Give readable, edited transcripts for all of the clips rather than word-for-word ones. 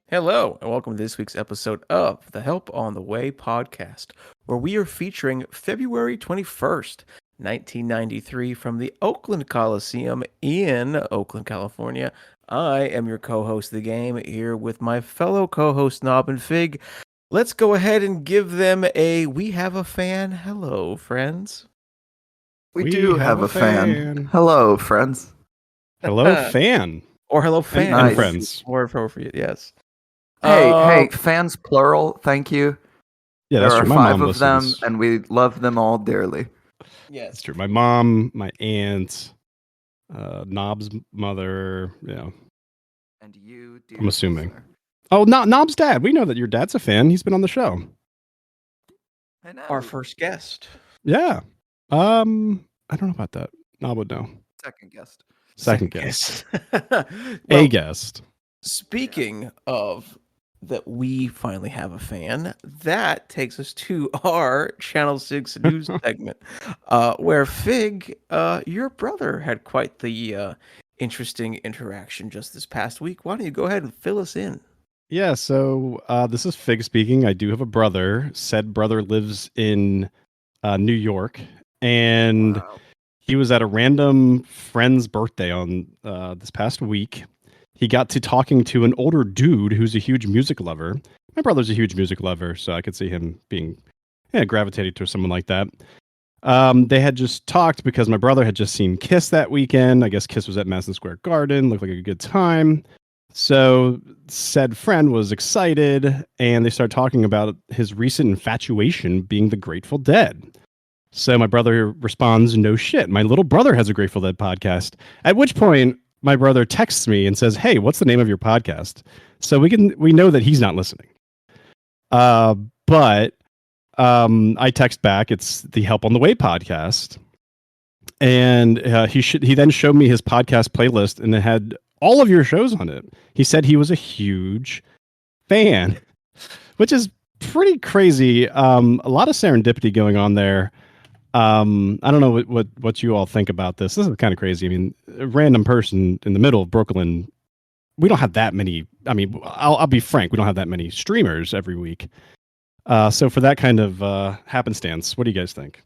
Hello, and welcome to this week's episode of the Help on the Way podcast, where we are featuring February 21st, 1993 from the Oakland Coliseum in Oakland, California. I am your co-host of the game here with my fellow co-host Knob and Fig. Let's go ahead and give them a We Have a Fan. Hello, friends. We do have a fan. Hello, friends. Hello, fan. Or hello, fans. And friends. More appropriate, yes. Hey, fans plural, thank you. Yeah, that's there are true. My 5 mom of them, listens. and we love them all dearly. Yes, That's true. My mom, my aunt, Knob's mother, And you, dear I'm assuming. listener. Oh, Knob's dad. We know that your dad's a fan. He's been on the show. I know. our first guest. Yeah. I don't know about that. Knob would know. Second guest. Second guest. Well, A guest. Speaking of that, we finally have a fan. That takes us to our Channel 6 news segment, where Fig, your brother had quite the interesting interaction just this past week. Why don't you go ahead and fill us in? Yeah, so this is Fig speaking. I do have a brother. Said brother lives in New York, and Wow. he was at a random friend's birthday on this past week. He got to talking to an older dude who's a huge music lover. My brother's a huge music lover, so I could see him being gravitated to someone like that. They had just talked because my brother had just seen Kiss that weekend. I guess Kiss was at Madison Square Garden. Looked like a good time. So said friend was excited, and they started talking about his recent infatuation being the Grateful Dead. So my brother responds, "No shit, my little brother has a Grateful Dead podcast." At which point, my brother texts me and says, "Hey, what's the name of your podcast?" So we know that he's not listening. But I text back, it's the Help on the Way podcast. And he then showed me his podcast playlist, and it had all of your shows on it. He said he was a huge fan, which is pretty crazy. A lot of serendipity going on there. I don't know what you all think about this. This is kind of crazy. I mean, a random person in the middle of Brooklyn. We don't have that many. I mean, I'll be frank. We don't have that many streamers every week. So for that kind of happenstance, what do you guys think?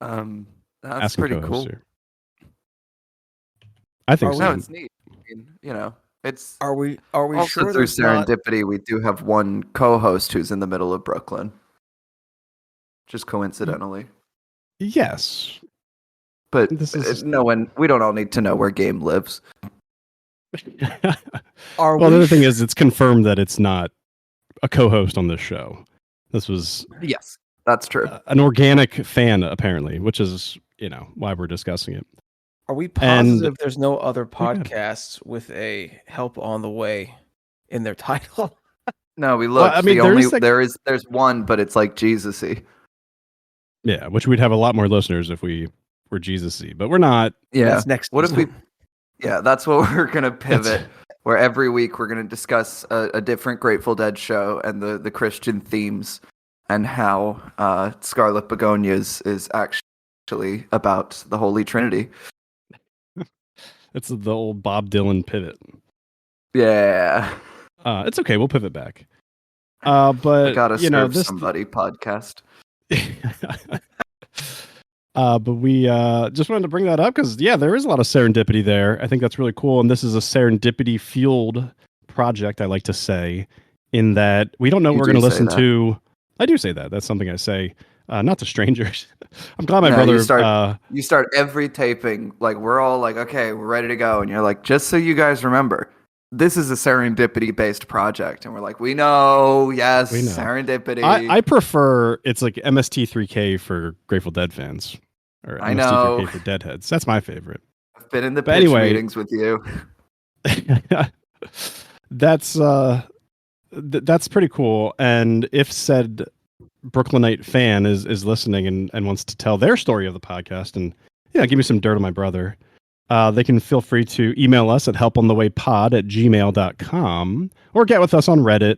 That's Asking pretty co-hosts cool. here. I think No, so. it's neat. I mean, it's Are we also sure through there's not... serendipity. We do have one co-host who's in the middle of Brooklyn. Just coincidentally. Yes. But This is- no one. We don't all need to know where Game lives. Are Well, we the other thing is, it's confirmed that it's not a co-host on this show. This was Yes, that's true. an organic fan, apparently, which is why we're discussing it. Are we And- positive there's no other Go ahead. podcasts with a Help on the Way in their title? No, we looked. I mean, There's one, but it's like Jesus-y. Yeah, which we'd have a lot more listeners if we were Jesus-y, but we're not. Yeah. That's next. What if we? episode. Yeah, that's what we're gonna pivot. Where every week we're gonna discuss a different Grateful Dead show and the Christian themes and how Scarlet Begonias is actually about the Holy Trinity. It's the old Bob Dylan pivot. Yeah, It's okay. We'll pivot back. But I gotta serve this. somebody podcast. But we just wanted to bring that up because there is a lot of serendipity there. I think that's really cool, and this is a serendipity fueled project. I like to say, in that we don't know You what we're going do to say listen that. to. I do say that. That's something I say, not to strangers. I'm glad my No, brother. You start every taping like we're all like, okay, we're ready to go, and you're like, just so you guys remember, this is a serendipity based project, and we're like, we know, yes, We know. serendipity. I prefer it's like MST3K for Grateful Dead fans, or I MST3K know. for Deadheads. That's my favorite. I've been in the But pitch anyway- meetings with you. That's that's pretty cool. And if said Brooklynite fan is listening and wants to tell their story of the podcast and give me some dirt on my brother, they can feel free to email us at helponthewaypod@gmail.com or get with us on Reddit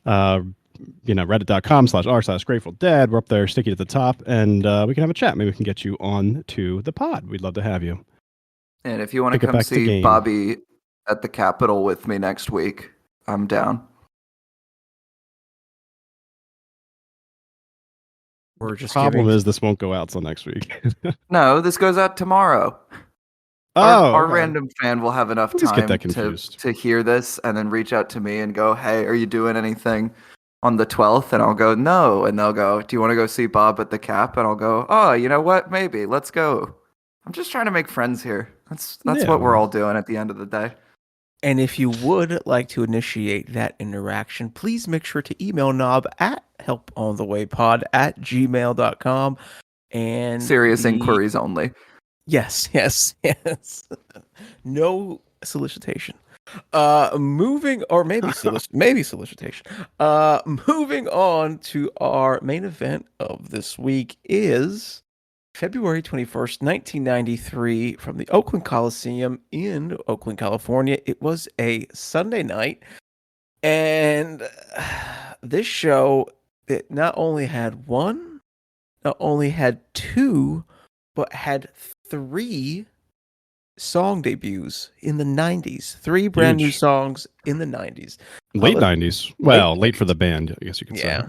reddit.com/r/Grateful Dead. We're up there, sticky at the top, and we can have a chat. Maybe we can get you on to the pod. We'd love to have you. And if you want to Pick it come back to see game. Bobby at the Capitol with me next week, I'm down. We're just Problem giving... is, this won't go out till next week. No, this goes out tomorrow. Oh, Our okay. random fan will have enough Always get time that confused. to hear this and then reach out to me and go, "Hey, are you doing anything on the 12th?" And I'll go, "No." And they'll go, "Do you want to go see Bob at the Cap?" And I'll go, "Oh, you know what? Maybe. Let's go." I'm just trying to make friends here. That's Yeah, what we're well. all doing at the end of the day. And if you would like to initiate that interaction, please make sure to email Knob at helponthewaypod@gmail.com. And Serious inquiries only. Yes. No solicitation. Moving, or maybe solicitation. Moving on to our main event of this week is February 21st, 1993, from the Oakland Coliseum in Oakland, California. It was a Sunday night, and this show, it not only had two, but had 3 song debuts in the 90s. 3 brand new Huge. songs in the 90s. Late 90s. Well, late for the band, I guess you could say.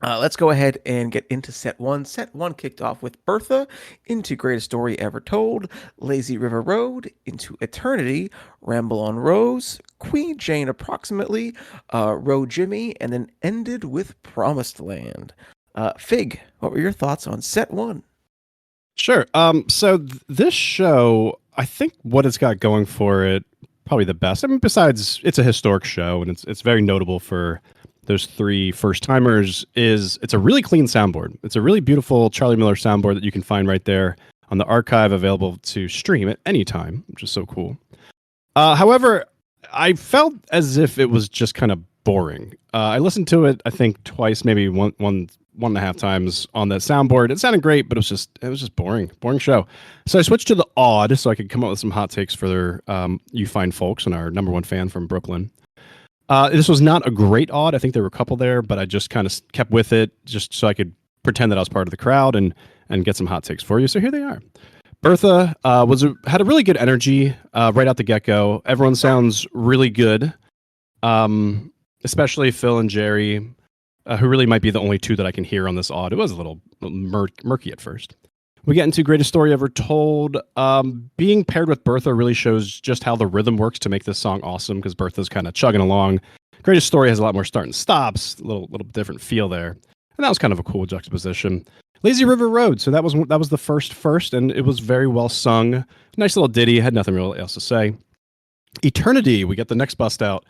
Let's go ahead and get into set 1. Set 1 kicked off with Bertha, Into Greatest Story Ever Told, Lazy River Road, Into Eternity, Ramble on Rose, Queen Jane Approximately, Road Jimmy, and then ended with Promised Land. Fig, what were your thoughts on set 1? Sure. So this show, I think what it's got going for it, probably the best. I mean, besides it's a historic show and it's very notable for those 3 first timers, is it's a really clean soundboard. It's a really beautiful Charlie Miller soundboard that you can find right there on the archive, available to stream at any time, which is so cool. However, I felt as if it was just kind of boring. I listened to it, I think, twice, maybe one and a half times on that soundboard. It sounded great, but it was just boring show. So I switched to the odd so I could come up with some hot takes for you fine folks and our number 1 fan from Brooklyn. This was not a great odd. I think there were a couple there, but I just kind of kept with it just so I could pretend that I was part of the crowd and get some hot takes for you. So here they are. Bertha had a really good energy right out the get-go. Everyone sounds really good, especially Phil and Jerry, who really might be the only 2 that I can hear on this odd. It was a little murky at first. We get into Greatest Story Ever Told. Being paired with Bertha really shows just how the rhythm works to make this song awesome, because Bertha's kind of chugging along. Greatest Story has a lot more start and stops, a little different feel there. And that was kind of a cool juxtaposition. Lazy River Road. So that was the first, and it was very well sung. Nice little ditty, had nothing really else to say. Eternity, we get the next bust out.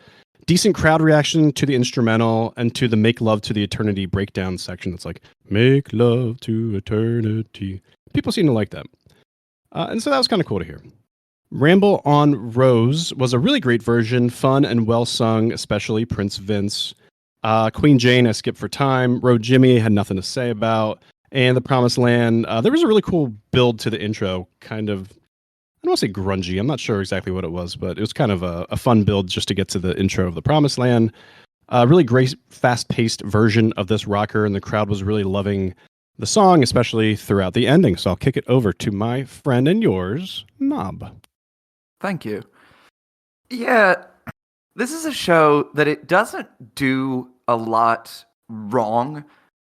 Decent crowd reaction to the instrumental and to the Make Love to the Eternity breakdown section. That's like, make love to eternity. People seem to like that. And so that was kind of cool to hear. Ramble on Rose was a really great version, fun and well sung, especially Prince Vince. Queen Jane, I skipped for time. Road Jimmy had nothing to say about. And The Promised Land, there was a really cool build to the intro, kind of, I don't want to say grungy. I'm not sure exactly what it was, but it was kind of a fun build just to get to the intro of The Promised Land. Really great, fast-paced version of this rocker, and the crowd was really loving the song, especially throughout the ending. So I'll kick it over to my friend and yours, Knob. Thank you. Yeah, this is a show that it doesn't do a lot wrong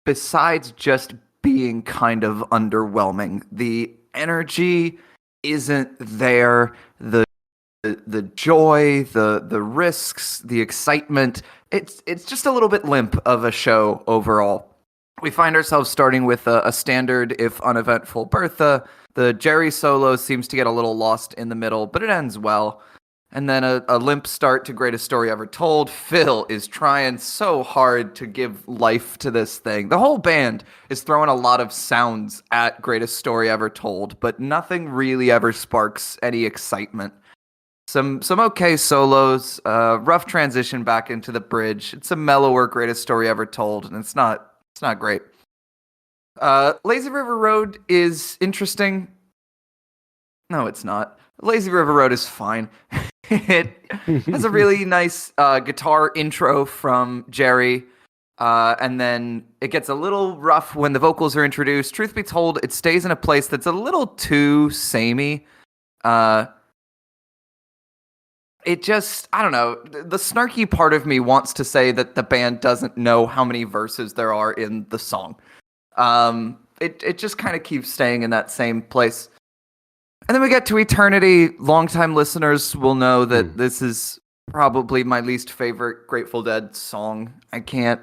besides just being kind of underwhelming. The energy isn't there. The joy, the risks, the excitement, it's just a little bit limp of a show overall. We find ourselves starting with a standard, if uneventful, Bertha. The Jerry solo seems to get a little lost in the middle, but it ends well. And then a limp start to Greatest Story Ever Told. Phil is trying so hard to give life to this thing. The whole band is throwing a lot of sounds at Greatest Story Ever Told, but nothing really ever sparks any excitement. Some okay solos, rough transition back into the bridge. It's a mellower Greatest Story Ever Told, and it's not great. Lazy River Road is interesting. No, it's not. Lazy River Road is fine. It has a really nice guitar intro from Jerry. And then it gets a little rough when the vocals are introduced. Truth be told, it stays in a place that's a little too samey. It just, I don't know. The snarky part of me wants to say that the band doesn't know how many verses there are in the song. It just kind of keeps staying in that same place. And then we get to Eternity. Longtime listeners will know that this is probably my least favorite Grateful Dead song. I can't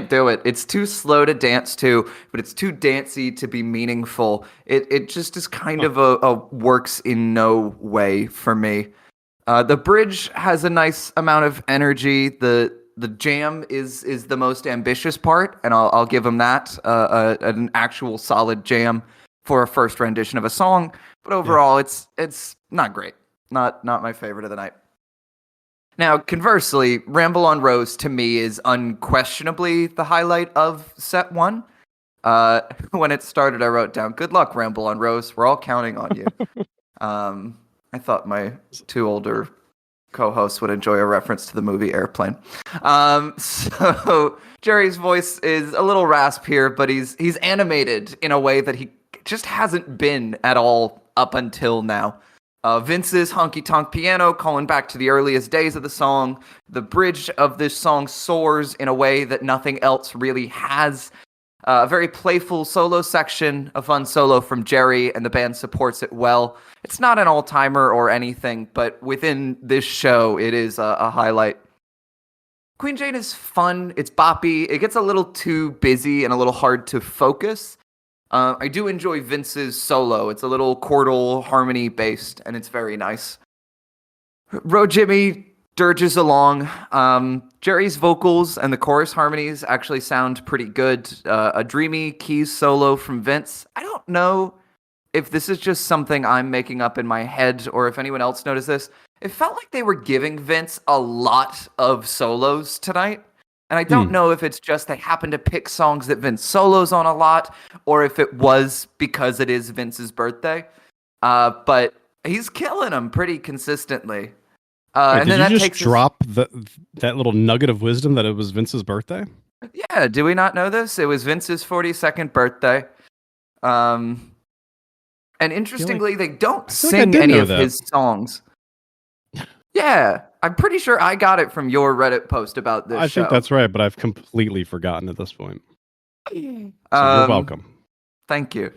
do it. It's too slow to dance to, but it's too dancey to be meaningful. It just is kind of a works in no way for me. The bridge has a nice amount of energy. The jam is the most ambitious part, and I'll give them that. An actual solid jam for a first rendition of a song. But overall, it's not great. Not my favorite of the night. Now, conversely, Ramble on Rose to me is unquestionably the highlight of set one. When it started, I wrote down, "Good luck, Ramble on Rose. We're all counting on you." I thought my two older co-hosts would enjoy a reference to the movie Airplane. So Jerry's voice is a little rasp here, but he's animated in a way that he just hasn't been at all up until now. Vince's honky-tonk piano calling back to the earliest days of the song. The bridge of this song soars in a way that nothing else really has. A very playful solo section, a fun solo from Jerry, and the band supports it well. It's not an all-timer or anything, but within this show, it is a highlight. Queen Jane is fun. It's boppy. It gets a little too busy and a little hard to focus. I do enjoy Vince's solo. It's a little chordal harmony based, and it's very nice. Ro Jimmy dirges along. Jerry's vocals and the chorus harmonies actually sound pretty good. A dreamy keys solo from Vince. I don't know if this is just something I'm making up in my head or if anyone else noticed this. It felt like they were giving Vince a lot of solos tonight. And I don't know if it's just they happen to pick songs that Vince solos on a lot, or if it was because it is Vince's birthday. But he's killing them pretty consistently. Wait, and did then you that just drop that little nugget of wisdom that it was Vince's birthday? Yeah, do we not know this? It was Vince's 42nd birthday. And interestingly, they don't sing any of his songs. Yeah, I'm pretty sure I got it from your Reddit post about this show. I think that's right, but I've completely forgotten at this point. So you're welcome. Thank you.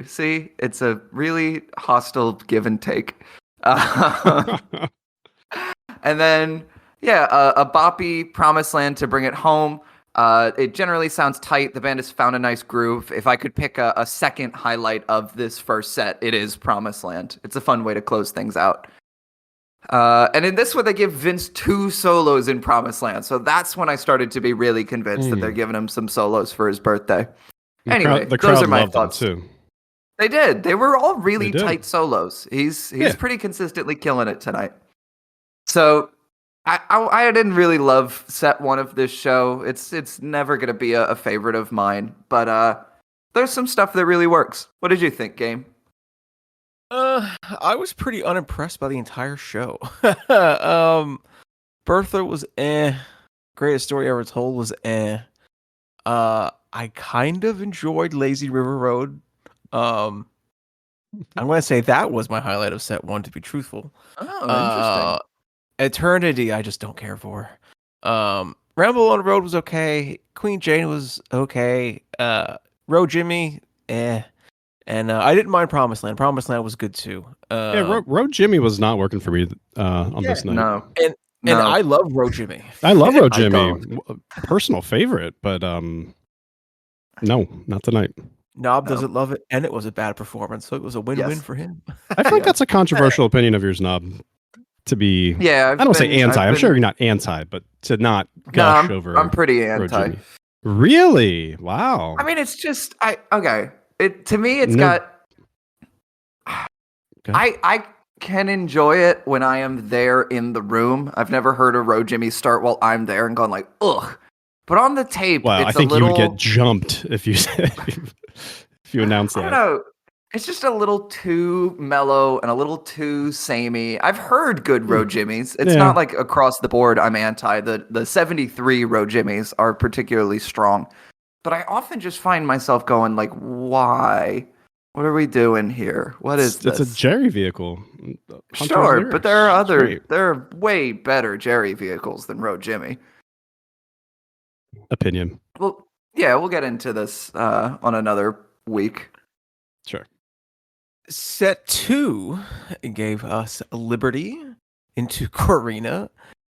See, it's a really hostile give and take. And then, a boppy Promised Land to bring it home. It generally sounds tight. The band has found a nice groove. If I could pick a second highlight of this first set, it is Promised Land. It's a fun way to close things out. And in this one, they give Vince 2 solos in Promised Land. So that's when I started to be really convinced that they're giving him some solos for his birthday. Anyway, the crowd those are my loved thoughts. them too. They did. They were all really tight solos. He's pretty consistently killing it tonight. So I didn't really love set one of this show. It's never going to be a favorite of mine. But there's some stuff that really works. What did you think, Game? I was pretty unimpressed by the entire show. Bertha was Greatest Story Ever Told was I kind of enjoyed Lazy River Road. I'm going to say that was my highlight of set one, to be truthful. Oh, interesting. Eternity, I just don't care for. Ramble on the Road was okay. Queen Jane was okay. Ro Jimmy, And I didn't mind Promised Land. Promised Land was good too. Ro Jimmy was not working for me on this night. No. And I love Ro Jimmy. I love Ro Jimmy. Personal favorite, but no, not tonight. Knob doesn't love it, and it was a bad performance, so it was a win-win for him. I feel like that's a controversial opinion of yours, Knob. To be, I don't say anti. I'm sure you're not anti, but to not gush over. I'm pretty anti. Really? Wow. I mean, it's just okay. To me, it's got. I can enjoy it when I am there in the room. I've never heard a Ro Jimmy start while I'm there and gone like, ugh. But on the tape, well, it's I think you would get jumped if you said if you announced that. I don't know. It's just a little too mellow and a little too samey. I've heard good road jimmies. It's Yeah. not like across the board I'm anti. The 73 road jimmies are particularly strong. But I often just find myself going like, why? What are we doing here? What is It's a this? Jerry vehicle. Hunter's Sure, but there are lyrics. It's great. there are way better Jerry vehicles than Road Jimmy. Opinion. Well, yeah, we'll get into this on another week. Sure. Set 2 gave us Liberty into Corina.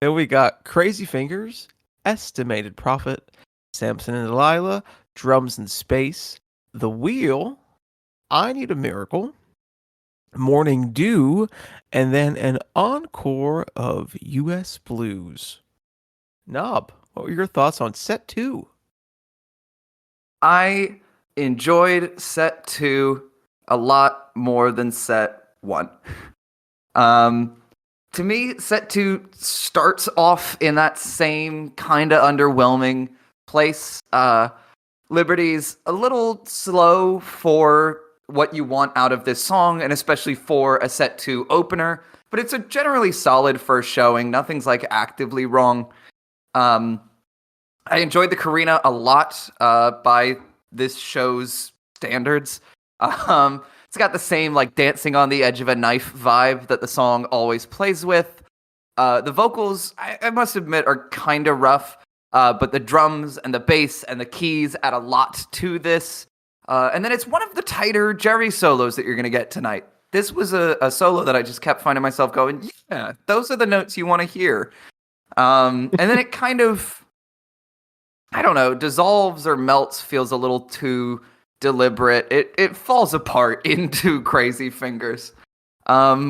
Then we got Crazy Fingers, Estimated Profit, Samson and Delilah, Drums in Space, The Wheel, I Need a Miracle, Morning Dew, and then an encore of US Blues. Knob, what were your thoughts on set 2? I enjoyed set 2 a lot more than set 1. To me, set 2 starts off in that same kind of underwhelming place. Liberty's a little slow for what you want out of this song, and especially for a set 2 opener, but it's a generally solid first showing. Nothing's like actively wrong. I enjoyed the Corina a lot by this show's standards. It's got the same like dancing on the edge of a knife vibe that the song always plays with. The vocals, I must admit, are kind of rough, but the drums and the bass and the keys add a lot to this. And then it's one of the tighter Jerry solos that you're going to get tonight. This was a solo that I just kept finding myself going, yeah, those are the notes you want to hear. And then it kind of, I don't know, dissolves or melts, feels a little too deliberate. It falls apart into Crazy Fingers,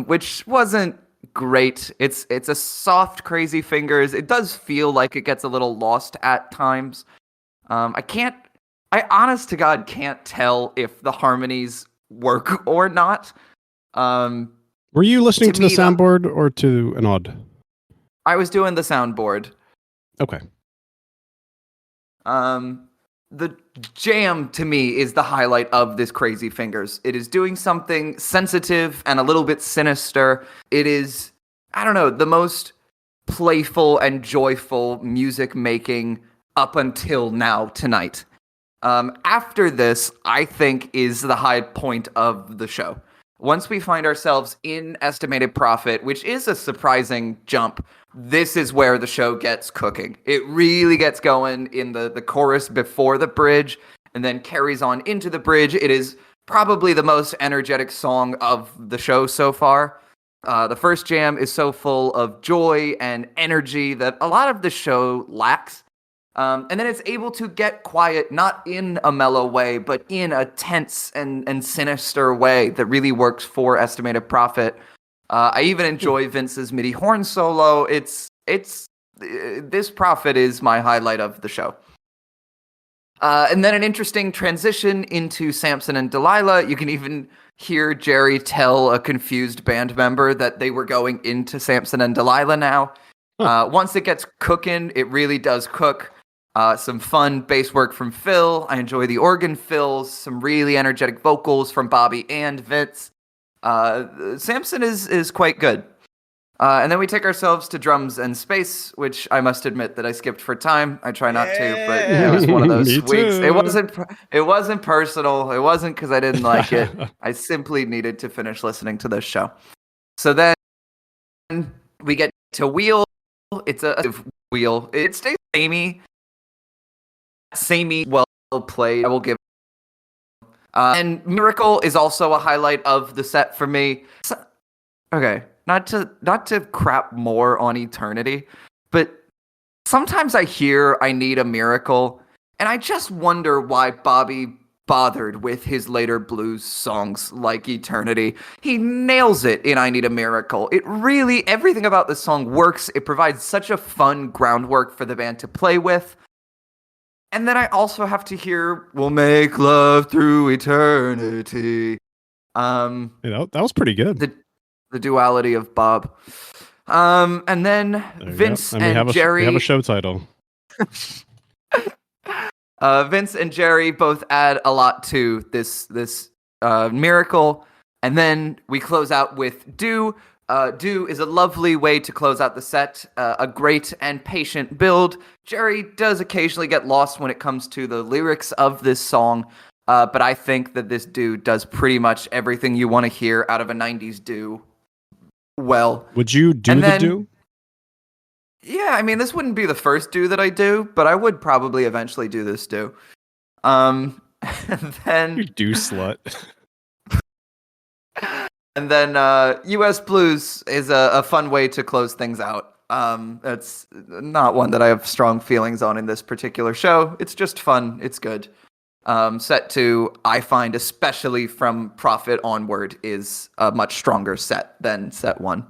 which wasn't great. It's a soft Crazy Fingers. It does feel like it gets a little lost at times. I honest to God can't tell if the harmonies work or not. Were you listening to the soundboard or to an odd? I was doing the soundboard. Okay. The jam to me is the highlight of this Crazy Fingers. It is doing something sensitive and a little bit sinister. It is, I don't know, the most playful and joyful music making up until now tonight. After this, I think, is the high point of the show. Once we find ourselves in Estimated Profit, which is a surprising jump, this is where the show gets cooking. It really gets going in the chorus before the bridge and then carries on into the bridge. It is probably the most energetic song of the show so far. The first jam is so full of joy and energy that a lot of the show lacks. And then it's able to get quiet, not in a mellow way, but in a tense and sinister way that really works for Estimated Profit. I even enjoy Vince's MIDI horn solo. This Profit is my highlight of the show. And then an interesting transition into Samson and Delilah. You can even hear Jerry tell a confused band member that they were going into Samson and Delilah now. Once it gets cooking, it really does cook. Some fun bass work from Phil. I enjoy the organ fills, some really energetic vocals from Bobby and Vince. Samson is quite good. And then we take ourselves to Drums and Space, which I must admit that I skipped for time. I try not to, but it was one of those Me weeks. too. It wasn't personal. It wasn't because I didn't like it. I simply needed to finish listening to this show. So then we get to Wheel. It's a wheel. It stays samey, well played. I will give. And Miracle is also a highlight of the set for me. So, okay, not to crap more on Eternity, but sometimes I hear I Need a Miracle, and I just wonder why Bobby bothered with his later blues songs like Eternity. He nails it in I Need a Miracle. It really, everything about this song works. It provides such a fun groundwork for the band to play with. And then I also have to hear "We'll Make Love Through Eternity." That was pretty good. The duality of Bob. And then Vince and Jerry. We have a show title. Vince and Jerry both add a lot to this Miracle, and then we close out with Do. Do is a lovely way to close out the set, a great and patient build. Jerry does occasionally get lost when it comes to the lyrics of this song, but I think that this Do does pretty much everything you want to hear out of a 90s Do well. Would you do And the then- Do? Yeah, I mean, this wouldn't be the first Do that I do, but I would probably eventually do this Do. And You then do slut. US Blues is a fun way to close things out. It's not one that I have strong feelings on in this particular show. It's just fun. It's good. Set 2, I find, especially from Prophet onward, is a much stronger set than set 1.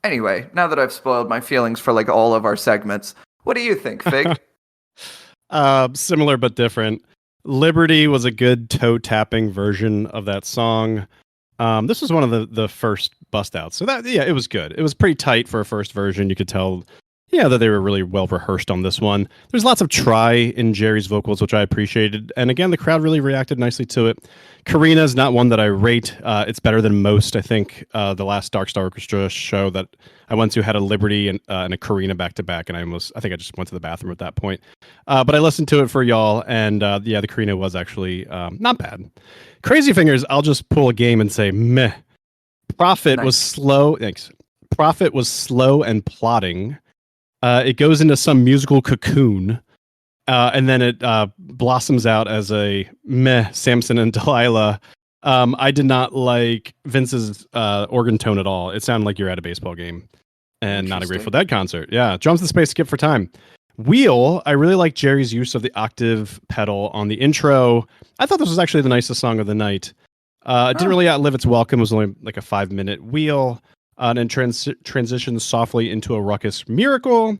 Anyway, now that I've spoiled my feelings for like all of our segments, what do you think, Fig? Similar but different. Liberty was a good toe tapping version of that song. This was one of the first bust outs. So that, yeah, it was good. It was pretty tight for a first version. You could tell, yeah, that they were really well rehearsed on this one. There's lots of try in Jerry's vocals, which I appreciated. And again, the crowd really reacted nicely to it. Corina is not one that I rate. It's better than most. I think the last Dark Star Orchestra show that I went to had a Liberty and a Corina back to back, and I think I just went to the bathroom at that point. But I listened to it for y'all, and yeah, the Corina was actually not bad. Crazy Fingers, I'll just pull a game and say meh. Prophet was slow. Thanks. Prophet was slow and plotting. It goes into some musical cocoon, and then it blossoms out as a meh Samson and Delilah. I did not like Vince's organ tone at all. It sounded like you're at a baseball game and not a Grateful Dead concert. Yeah, drums and space skip for time. Wheel, I really like Jerry's use of the octave pedal on the intro. I thought this was actually the nicest song of the night. It didn't really outlive its welcome. It was only like a 5-minute wheel. And then transitions softly into a ruckus miracle.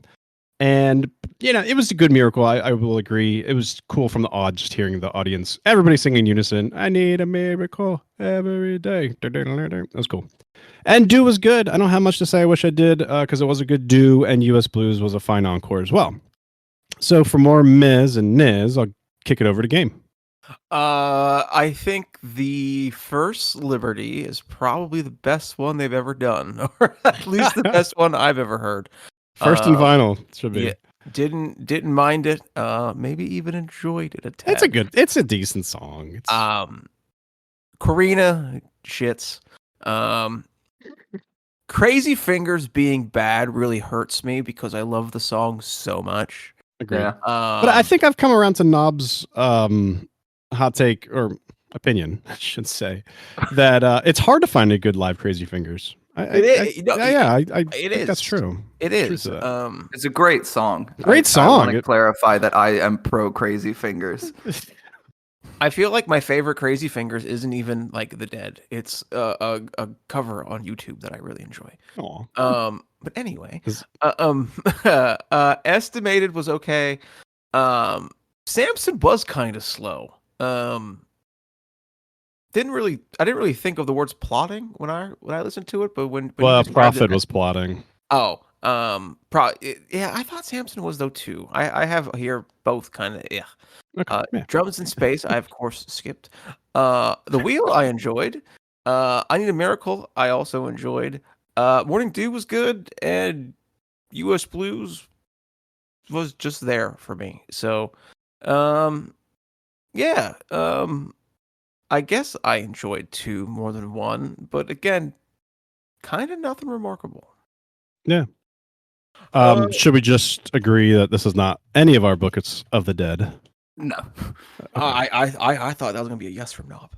And, it was a good miracle. I will agree. It was cool from the odd, just hearing the audience, everybody singing in unison. I need a miracle every day. That was cool. And Do was good. I don't have much to say. I wish I did, because it was a good Do, and US Blues was a fine encore as well. So for more Ms. and Nis, I'll kick it over to Game. I think the first Liberty is probably the best one they've ever done, or at least the best one I've ever heard. First and final should be. Yeah, didn't mind it. Maybe even enjoyed it a tad. It's a decent song. It's... Corina shits. Crazy Fingers being bad really hurts me because I love the song so much. Agreed. Yeah. But I think I've come around to Knob's hot take or opinion, I should say, that it's hard to find a good live Crazy Fingers. It think that's true. It is. It's a great song. Great song. I want to clarify that I am pro Crazy Fingers. I feel like my favorite Crazy Fingers isn't even like The Dead. It's a cover on YouTube that I really enjoy. Aww. But anyway, Estimated was okay. Samson was kind of slow. I didn't really think of the words plotting when I listened to it, but when Prophet was plotting. Oh, yeah, I thought Samson was though too. I have here both kind of yeah. Okay, yeah. Drums in Space, I of course skipped. The Wheel I enjoyed. I Need a Miracle I also enjoyed. Morning Dew was good, and US Blues was just there for me. So, yeah. I guess I enjoyed 2 more than 1, but again, kind of nothing remarkable. Yeah. Should we just agree that this is not any of our buckets of the dead? No. Okay. I thought that was gonna be a yes from Knob.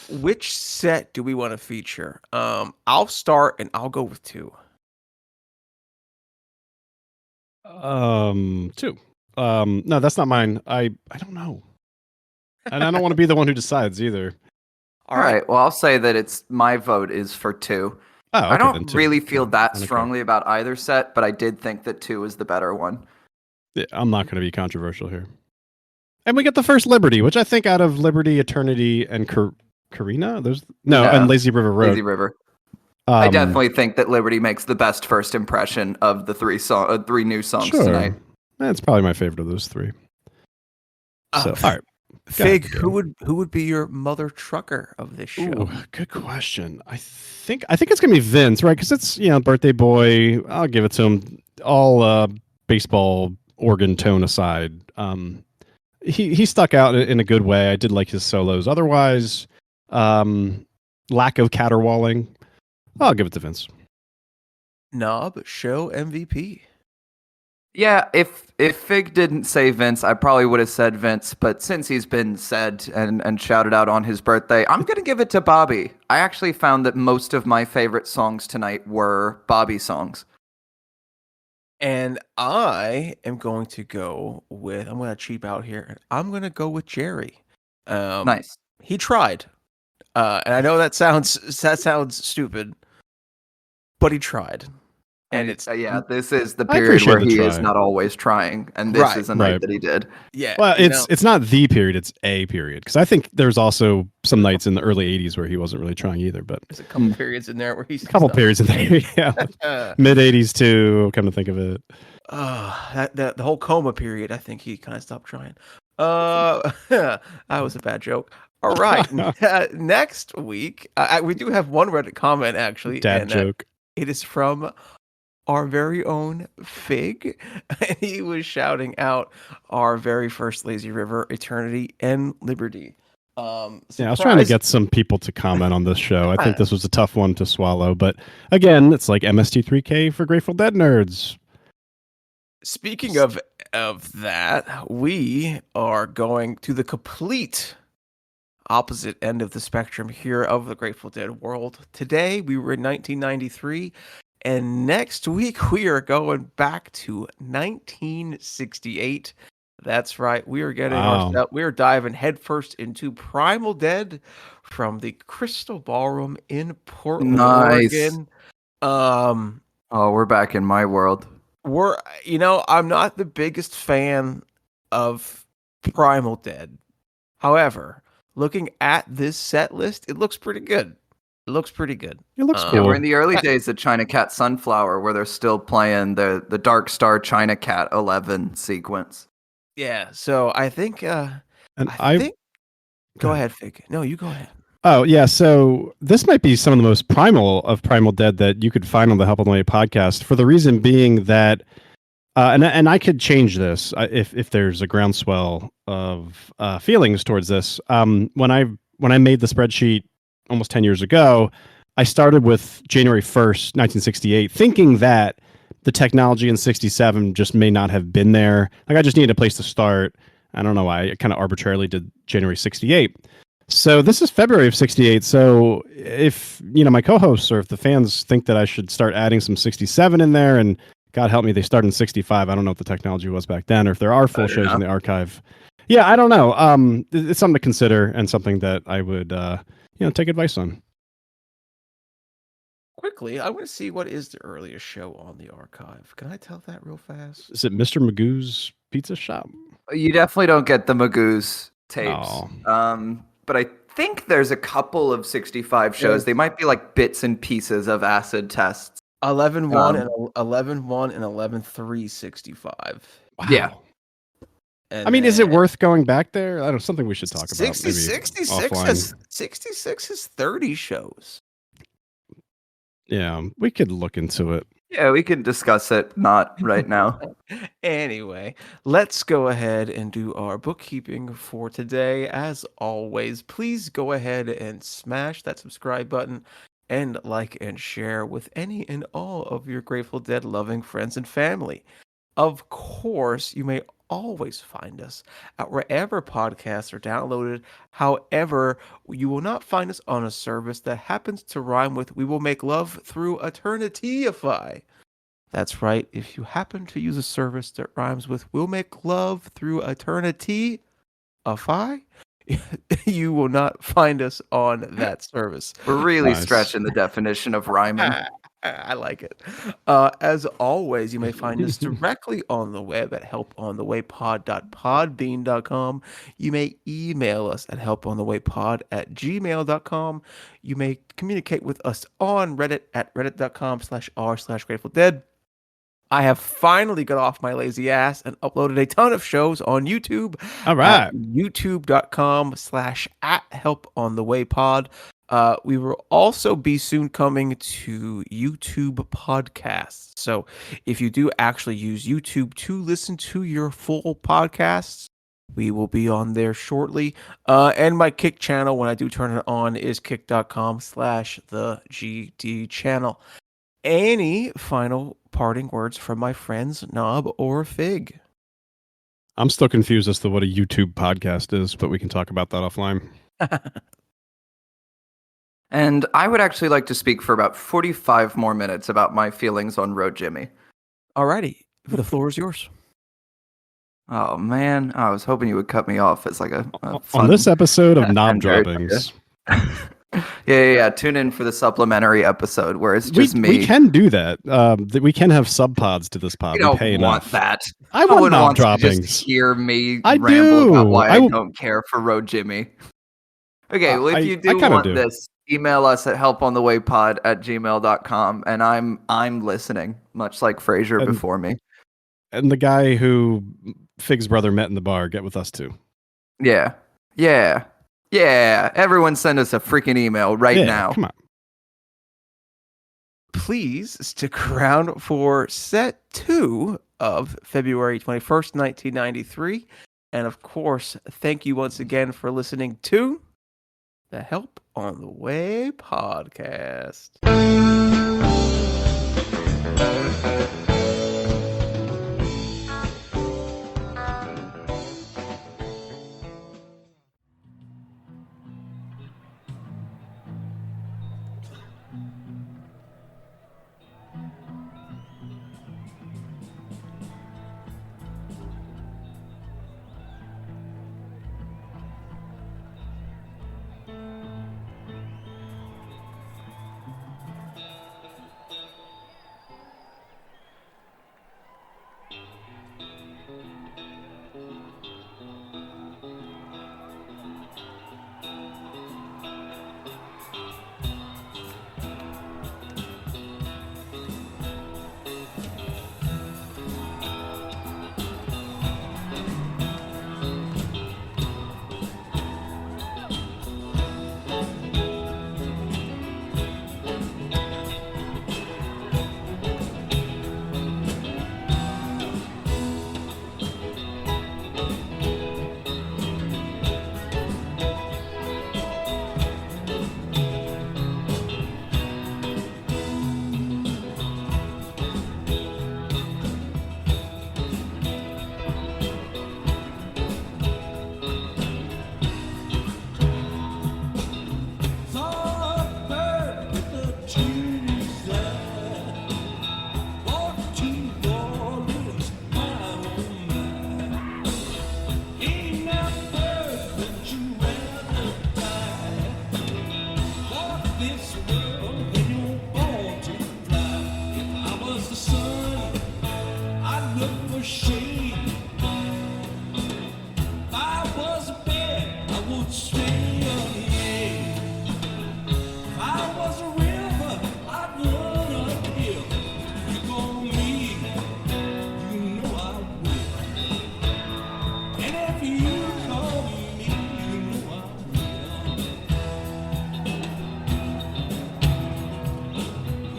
Which set do we want to feature? I'll start and I'll go with 2. 2. No, that's not mine. I don't know. And I don't want to be the one who decides either. All right. Well, I'll say that my vote is for 2. Oh, okay, I don't then really feel that Okay. strongly about either set, but I did think that 2 is the better one. Yeah, I'm not going to be controversial here. And we get the first Liberty, which I think out of Liberty, Eternity, and Corina, and Lazy River Road. Lazy River. I definitely think that Liberty makes the best first impression of the 3 new songs tonight. That's probably my favorite of those 3. So, all right. Fig, ahead, who would be your mother trucker of this show? Ooh, good question. I think it's gonna be Vince, right? Because it's birthday boy. I'll give it to him. All baseball organ tone aside, he stuck out in a good way. I did like his solos. Otherwise, lack of caterwauling. I'll give it to Vince. Knob show MVP. Yeah, if Fig didn't say Vince, I probably would have said Vince. But since he's been said and shouted out on his birthday, I'm gonna give it to Bobby. I actually found that most of my favorite songs tonight were Bobby songs. And I am going to go with, I'm going to cheap out here. I'm going to go with Jerry. Nice. He tried. And I know that sounds stupid, but he tried. And it's this is the I period appreciate where the he try. is not always trying, and this Right, is a night right. that he did. yeah. Well, it's not the period; it's a period. Because I think there's also some nights in the early '80s where he wasn't really trying either. But there's a couple periods in there where he's a couple periods in there, yeah, mid '80s too. Come to think of it, the whole coma period. I think he kind of stopped trying. That was a bad joke. All right, next week we do have one Reddit comment actually. dad joke. It is from our very own Fig. He was shouting out our very first Lazy River, Eternity, and Liberty. Yeah, I was trying to get some people to comment on this show. I think this was a tough one to swallow, but again, it's like MST3K for Grateful Dead nerds. Speaking of that, we are going to the complete opposite end of the spectrum here of the Grateful Dead world. Today, we were in 1993. And next week, we are going back to 1968. That's right. We are we are diving headfirst into Primal Dead from the Crystal Ballroom in Portland, Oregon. We're back in my world. I'm not the biggest fan of Primal Dead. However, looking at this set list, it looks pretty good. It looks cool. Yeah, we're in the early days of China Cat Sunflower, where they're still playing the Dark Star China Cat 11 sequence. Yeah, so I think. Go ahead, Fig. No, you go ahead. Oh yeah, so this might be some of the most primal of Primal Dead that you could find on the Help on the Way podcast. For the reason being that, and I could change this if there's a groundswell of feelings towards this. When I made the spreadsheet almost 10 years ago, I started with January 1st, 1968, thinking that the technology in 67 just may not have been there. Like I just needed a place to start. I don't know why. I kind of arbitrarily did January 68. So this is February of 68. So if, my co-hosts or if the fans think that I should start adding some 67 in there, and God help me, they start in 65. I don't know what the technology was back then, or if there are full shows in the archive. Yeah, I don't know. It's something to consider and something that I would, take advice on. Quickly, I want to see what is the earliest show on the archive. Can I tell that real fast? Is it Mr. Magoo's Pizza Shop? You definitely don't get the Magoo's tapes. Oh. But I think there's a couple of 65 shows. They might be like bits and pieces of acid tests. 11-1 and 11-1 and 11-3 65. Wow. Yeah. And I mean, is it worth going back there? I don't know, something we should talk about. 66 has 30 shows. Yeah, we could look into it. Yeah, we can discuss it. Not right now. Anyway, let's go ahead and do our bookkeeping for today. As always, please go ahead and smash that subscribe button and like and share with any and all of your Grateful Dead loving friends and family. Of course, you may always find us at wherever podcasts are downloaded. However, you will not find us on a service that happens to rhyme with "We will make love through eternity-ify." That's right. If you happen to use a service that rhymes with "We'll make love through eternity-ify," you will not find us on that service. We're really stretching the definition of rhyming. I like it. As always, you may find us directly on the web at helponthewaypod.podbean.com. You may email us at helponthewaypod@gmail.com. You may communicate with us on Reddit at reddit.com/r/gratefuldead. I have finally got off my lazy ass and uploaded a ton of shows on YouTube All right. at youtube.com/@helponthewaypod. We will also be soon coming to YouTube podcasts. So if you do actually use YouTube to listen to your full podcasts, we will be on there shortly. And my Kick channel, when I do turn it on, is kick.com/the GD channel. Any final parting words from my friends, Knob or Fig? I'm still confused as to what a YouTube podcast is, but we can talk about that offline. And I would actually like to speak for about 45 more minutes about my feelings on Road Jimmy. Alrighty, the floor is yours. Oh man, I was hoping you would cut me off as like a On fun this episode of Knob and very- Droppings, yeah. Tune in for the supplementary episode where it's just me. we can do that. We can have subpods to this pod. You don't we pay want enough. that. I No want one Knob wants to Droppings. just hear me I ramble about do. why I I will- don't care for Road Jimmy. Okay, well, if you I do kinda want do. this, email us at helponthewaypod@gmail.com, and I'm listening, much like Frasier And- before me. And the guy who Fig's brother met in the bar, get with us too. Yeah. Everyone send us a freaking email right Yeah, now. come on. Please stick around for set 2 of February 21st, 1993. And of course, thank you once again for listening to the Help on the Way podcast.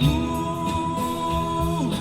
Ooh,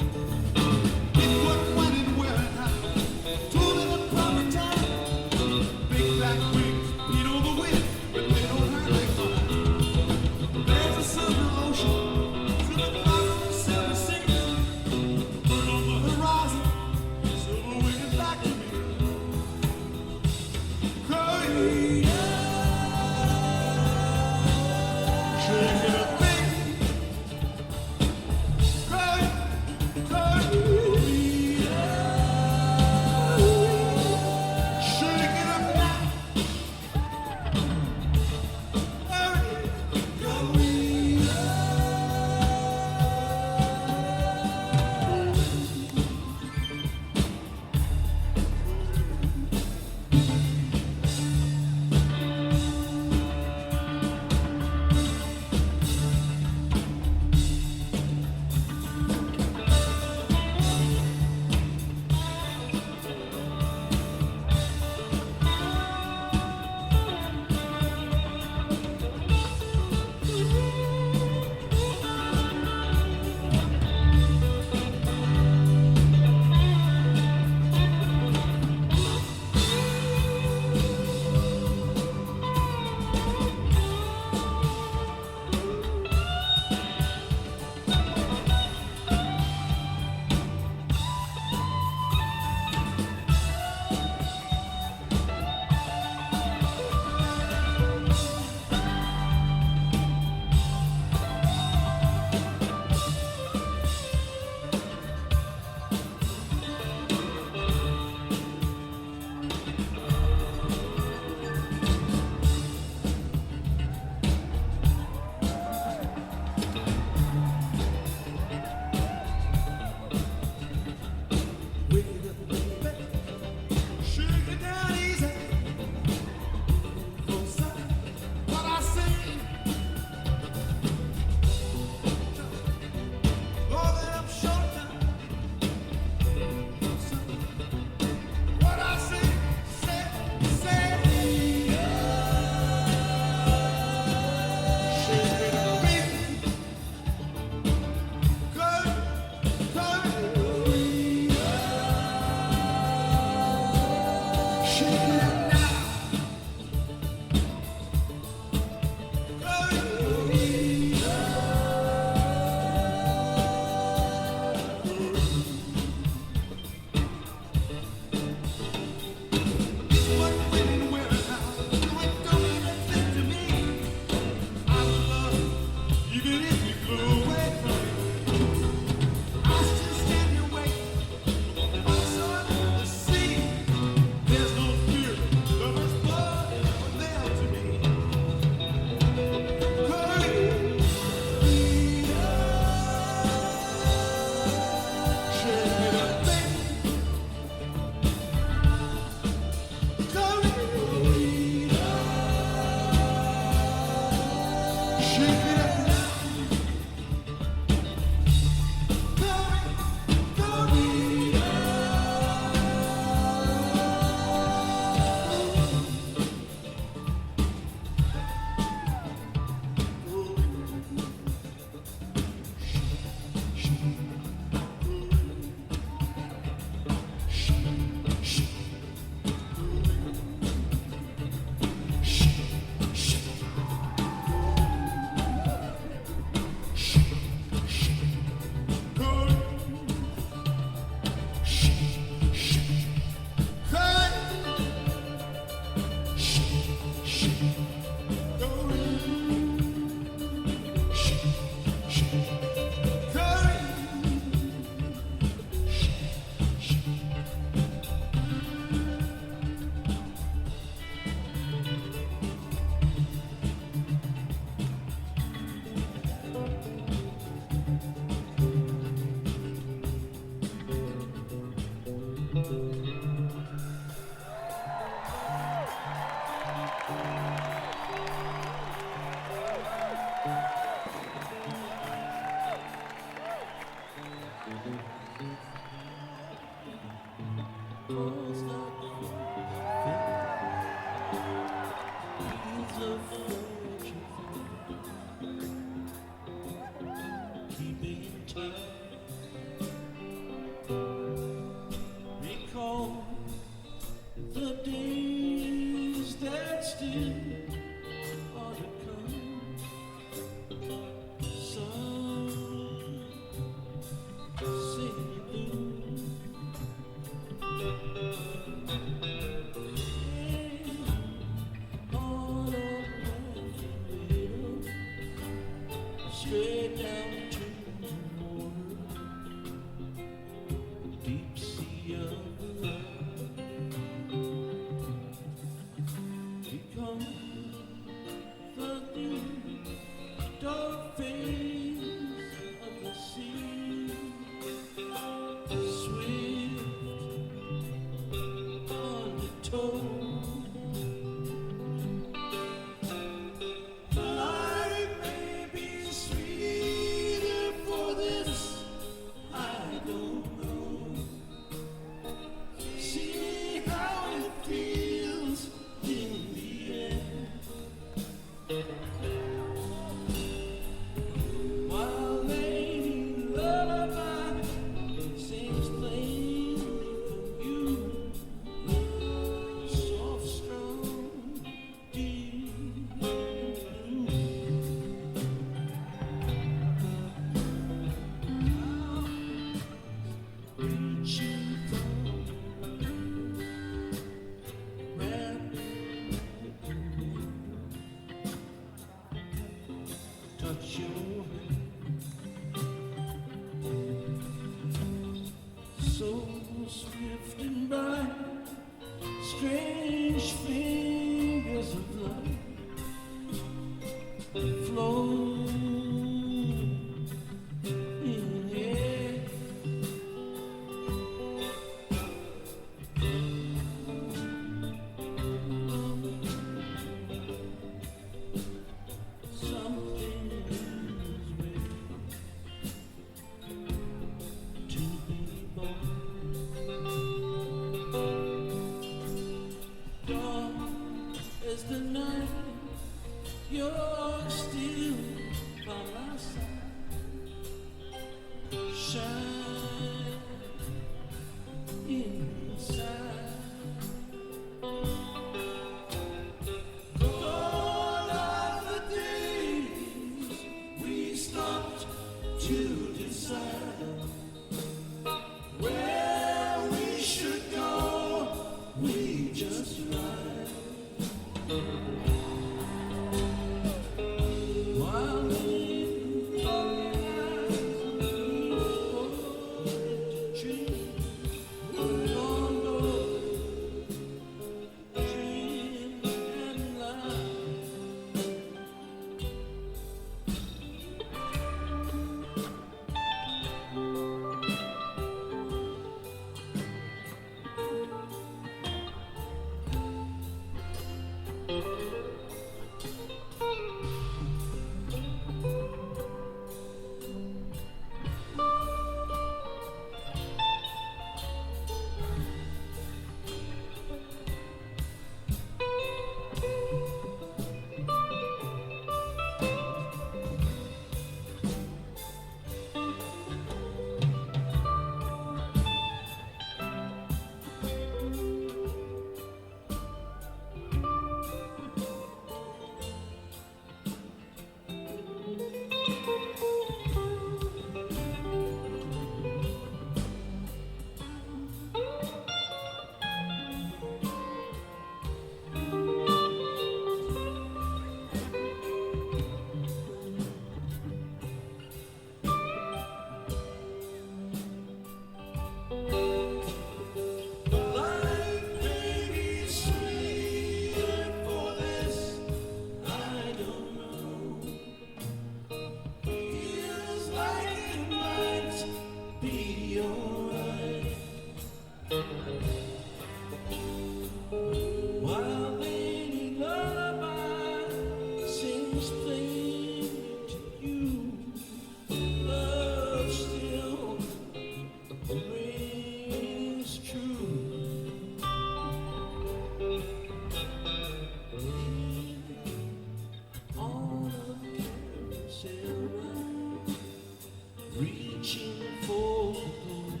reaching for the glory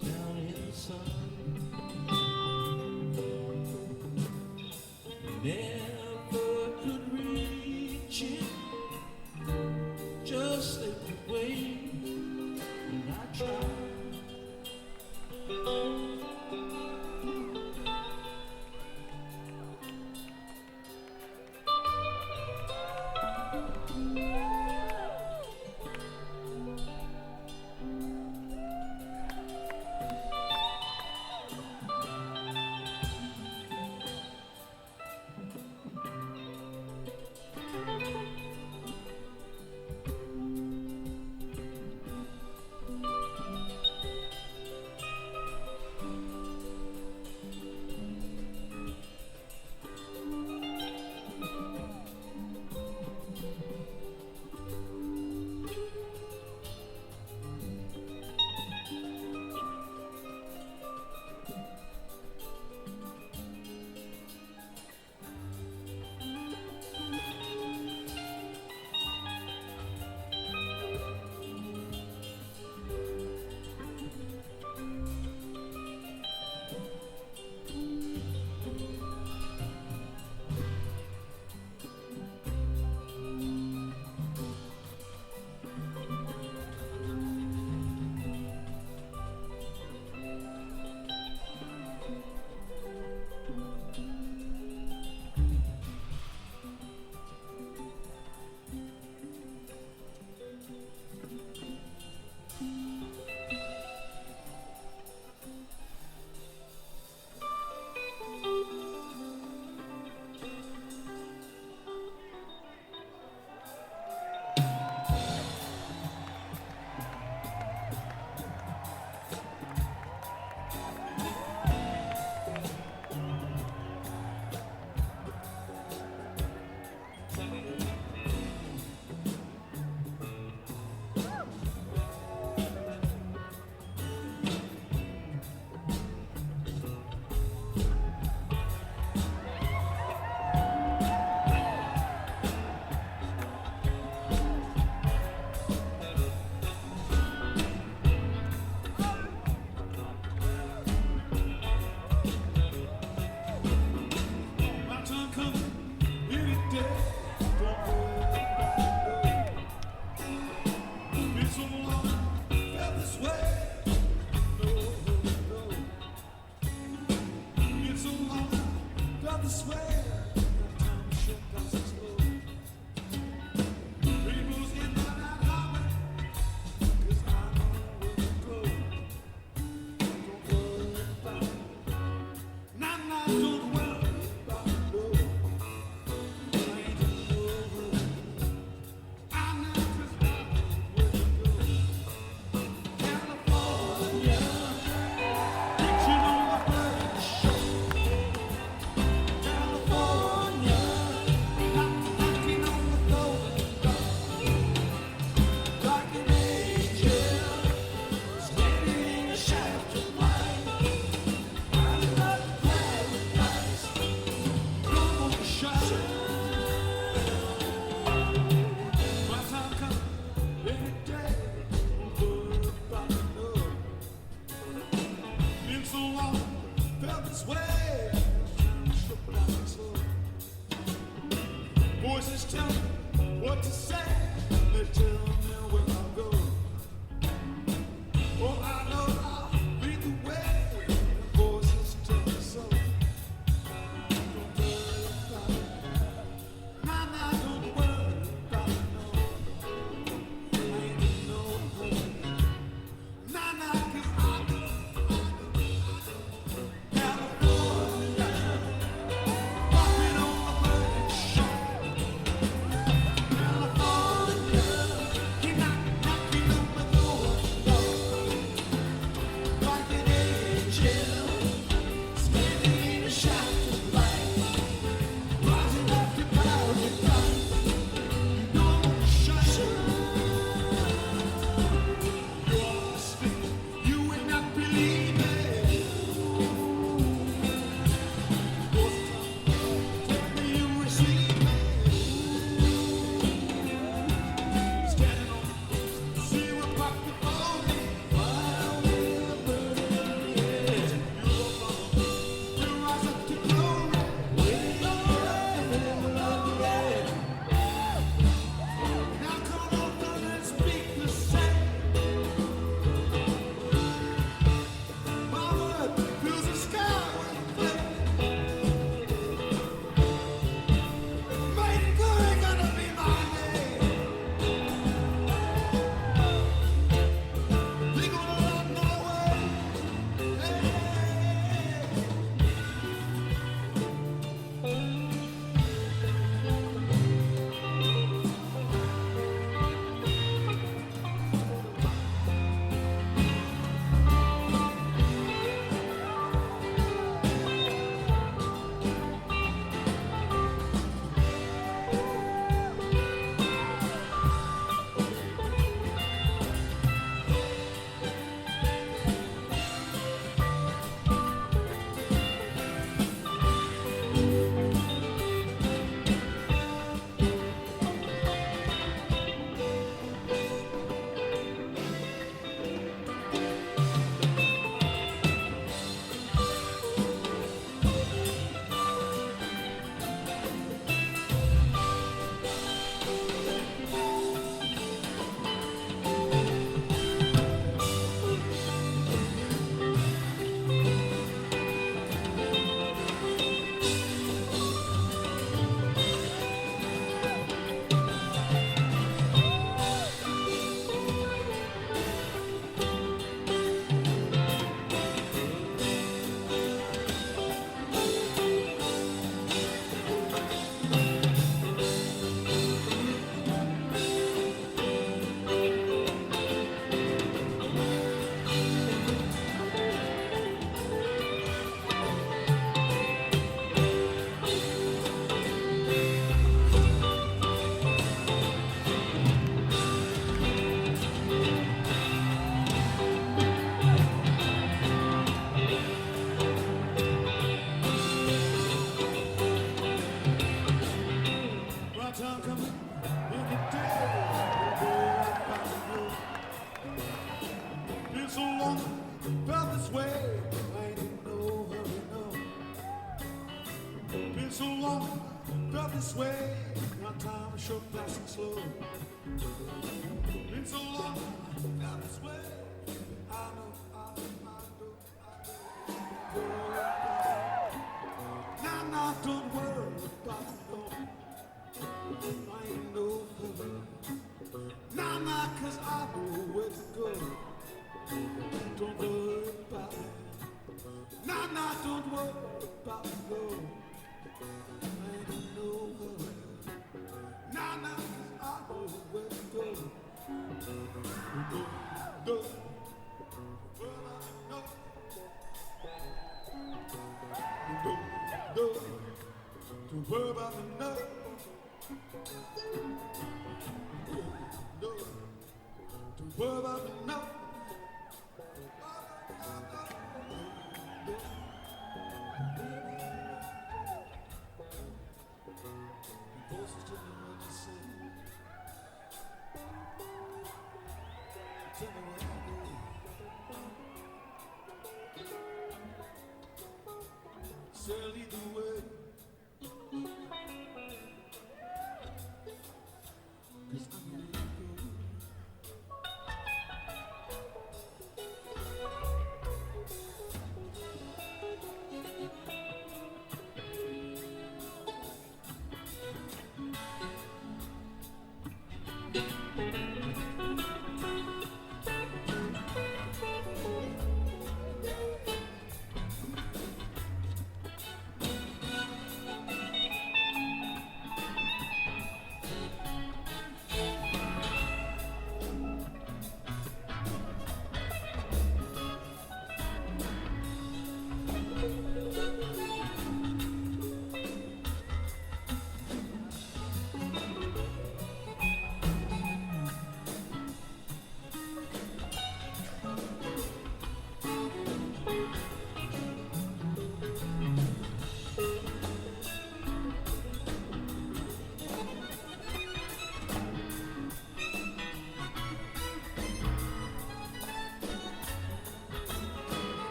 down in the sun. Never could reach it, just slip away when I tried.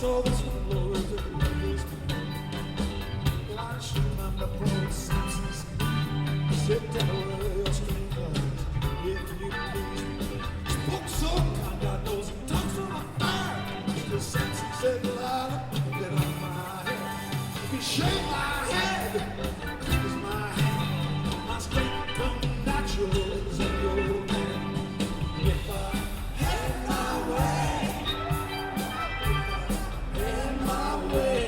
saw this one Lord that was well, I just remember poor Samson's sit down where your strength lies, if you please. Spoke so kind, God knows he talks from a fire. Mr. Samson said, Delilah, get off my head. If he shake my head, it's my hand. My strength come natural as a old man. If I had my way, had my way,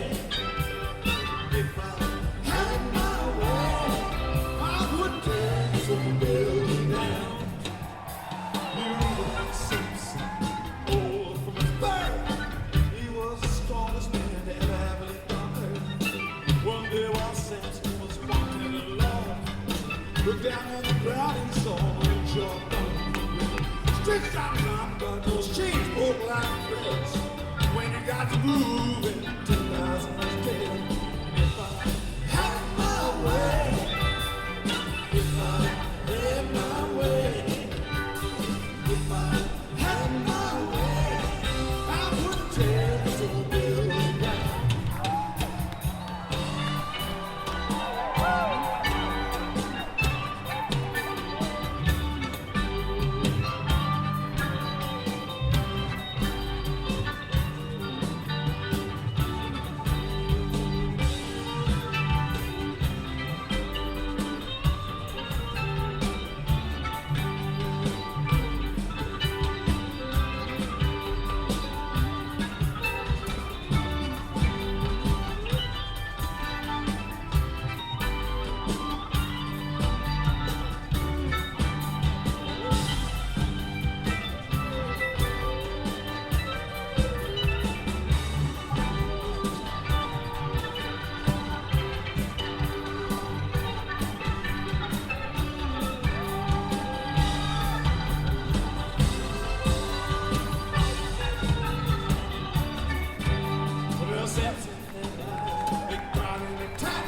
if I had my way, I would tear some building down. You know Samson, old from his birth, he was the strongest man to ever have lived on earth. One day while Samson was walking along, looked down on the ground and saw a chalk bone. Stretched out his arm, got those chains broke like threads. When you got to moving, 10,000 was dead. If I had my way, if I had my way, if I had my way, I would tear this old building down. Well, Samson and they got an attack.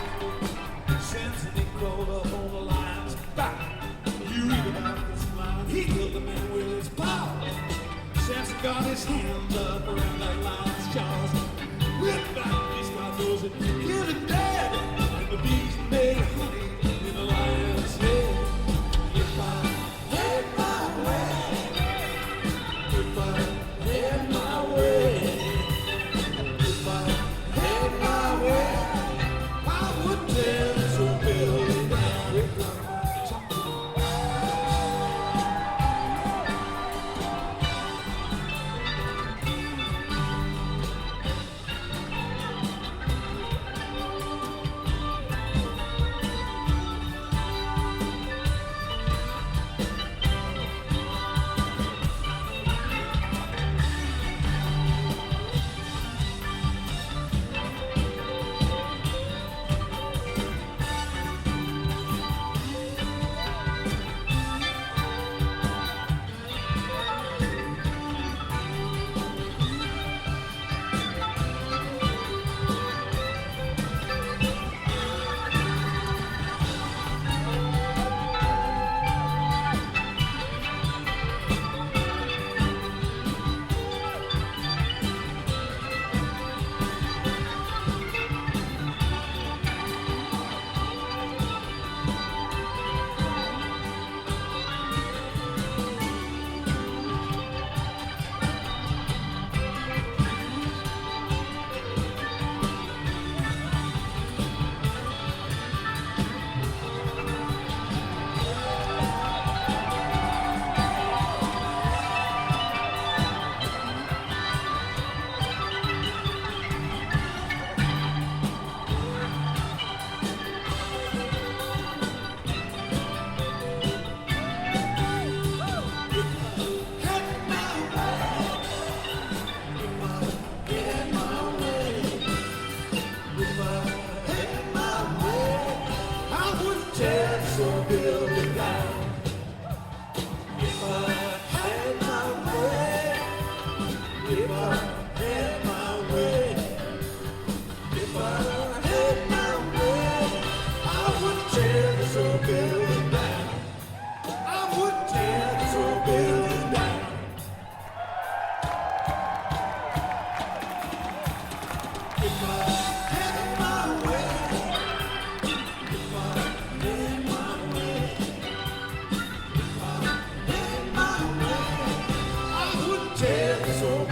Samson, he crawled up on the lion's back. You read about this lion, he killed the man with his power. Samson got his hand up around that lion's jaws. With that beast, God knows it, killed it dead. And the beast made honey in the lion's head. If I had my way, if I had my way, if I had my way, I would tear this old building down.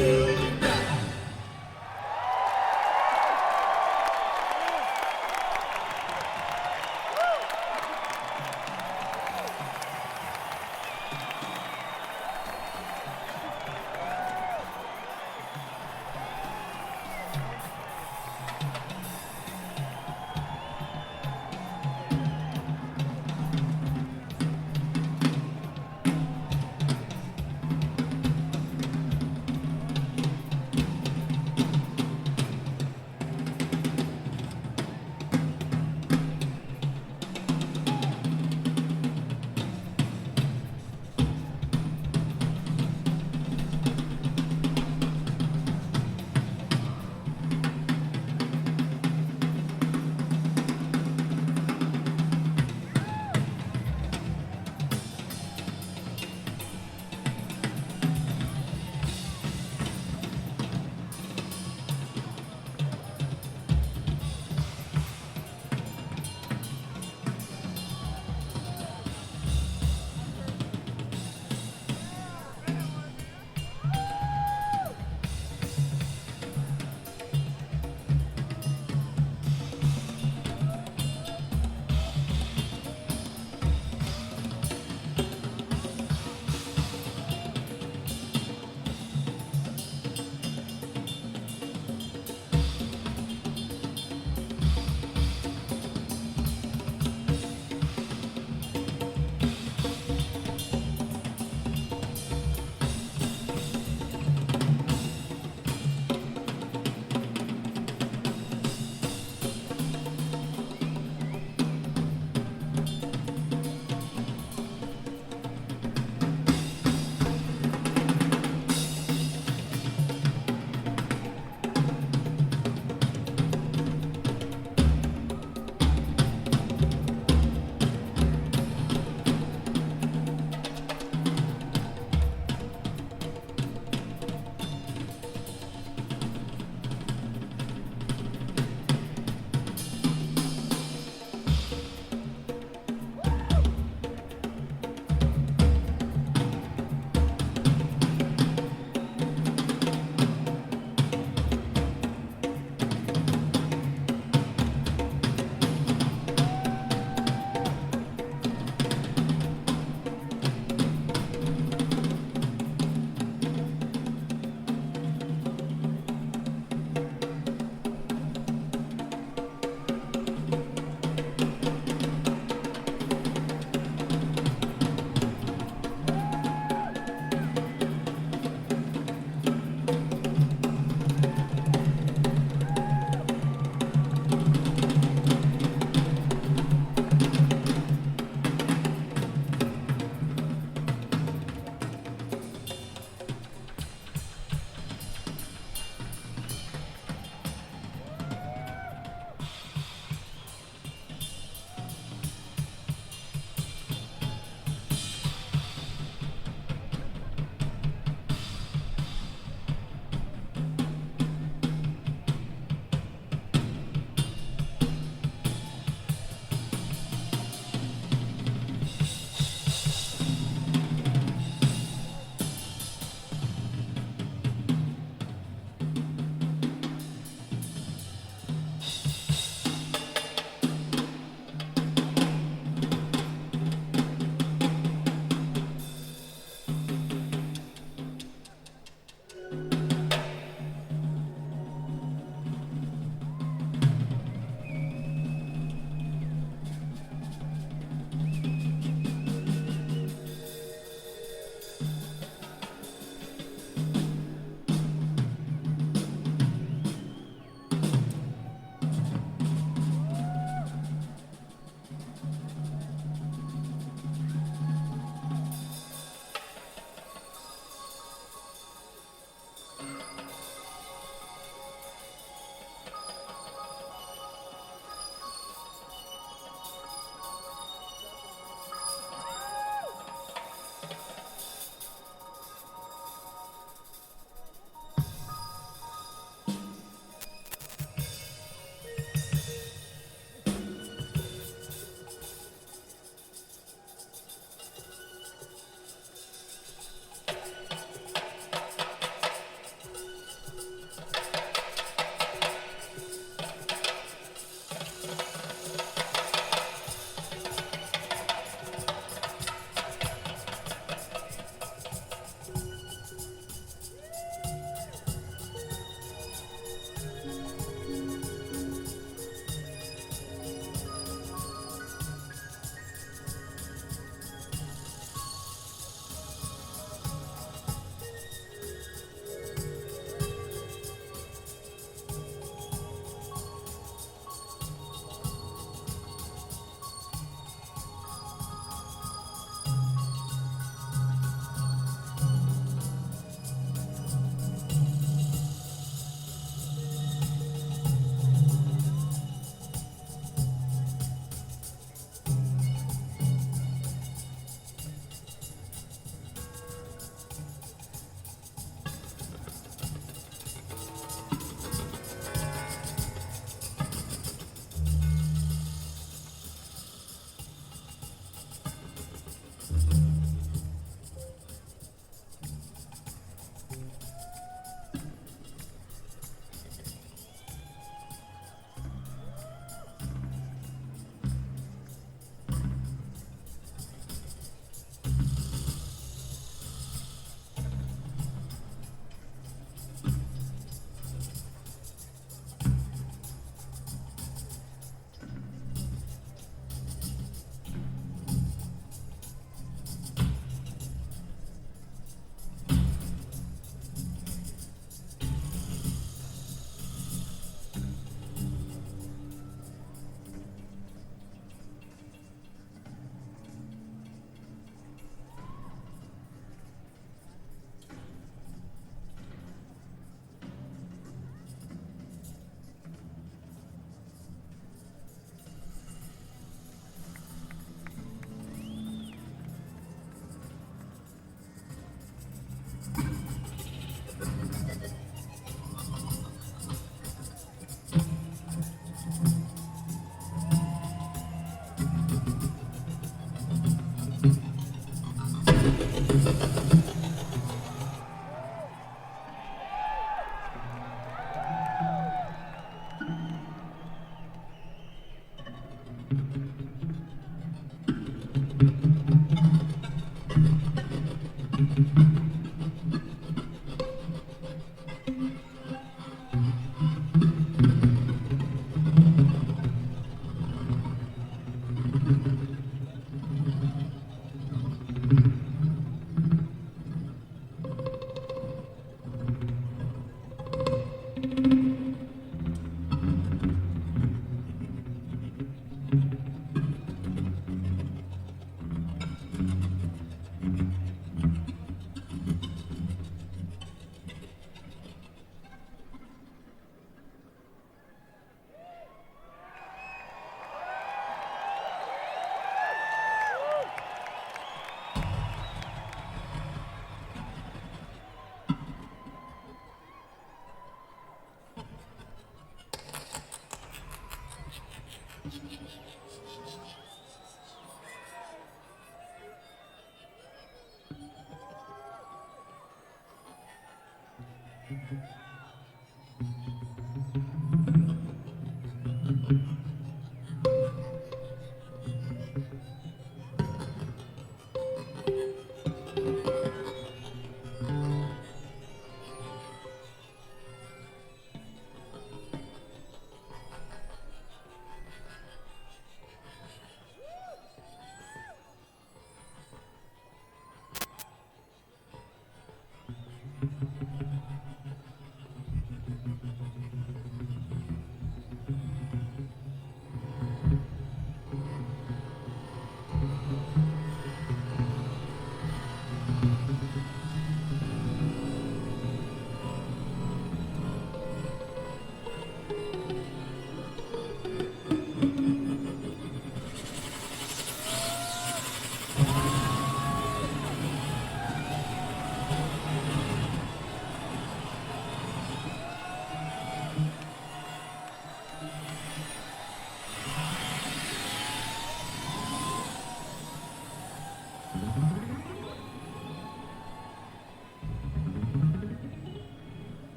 building down.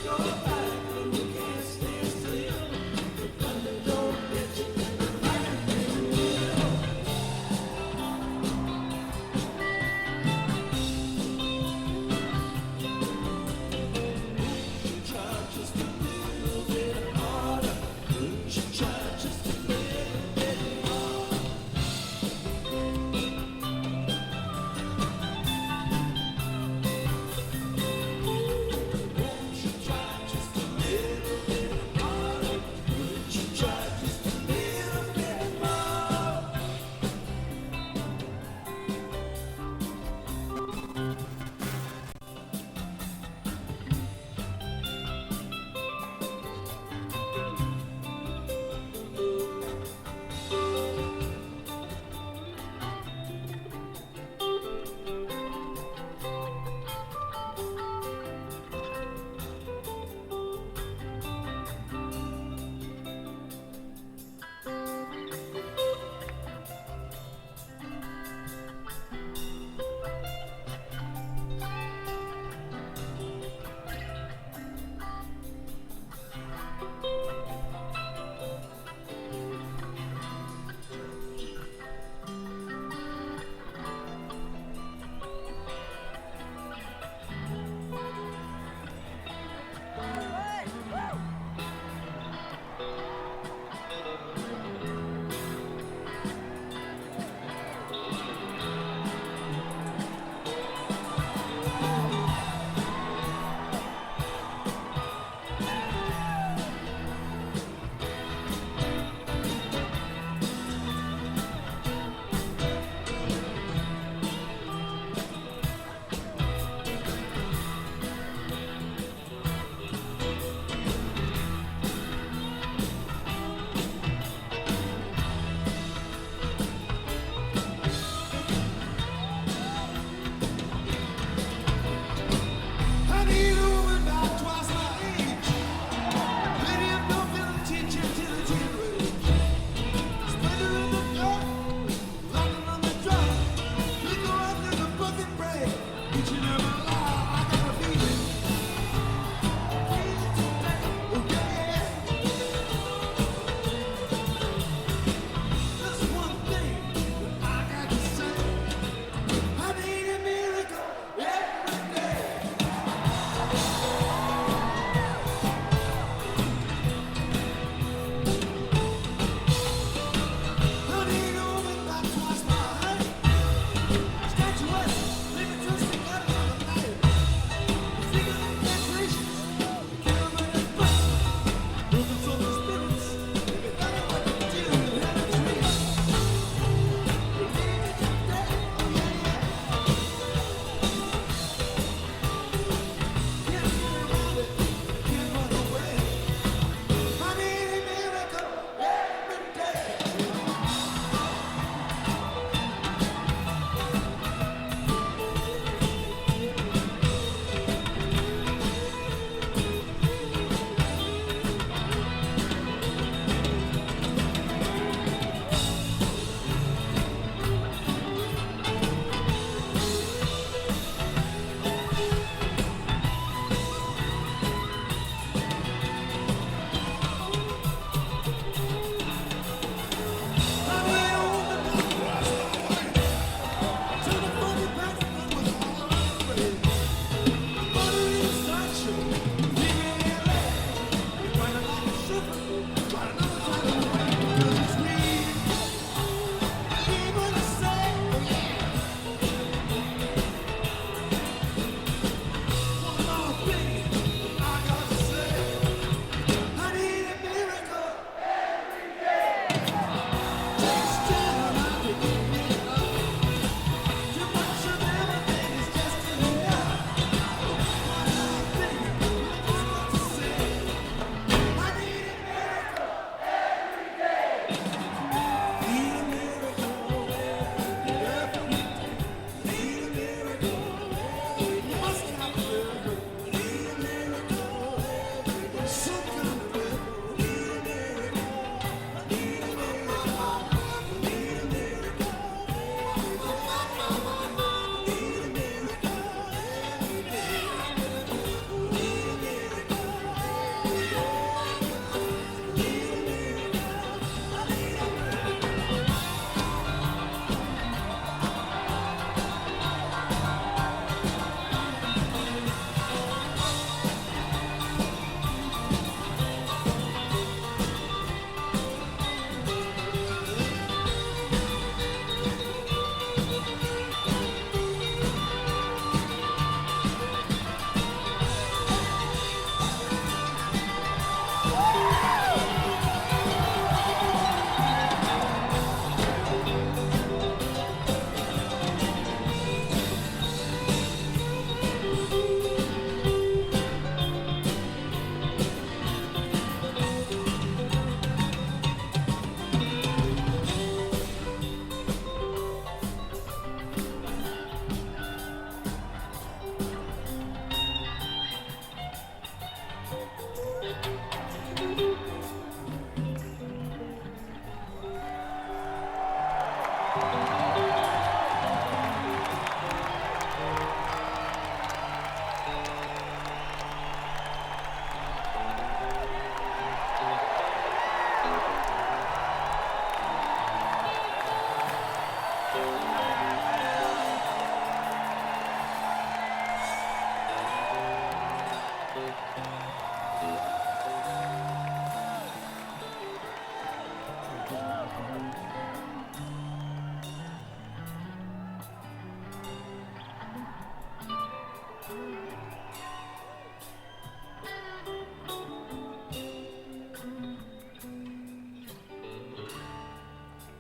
Won't you try just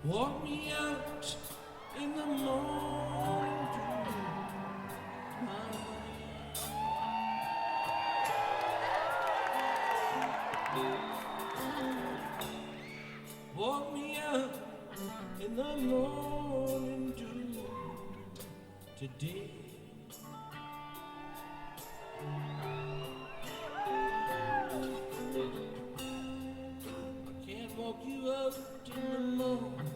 Walk me out in the morning dew, walk me out in the morning dew today. I can't walk you out in the morning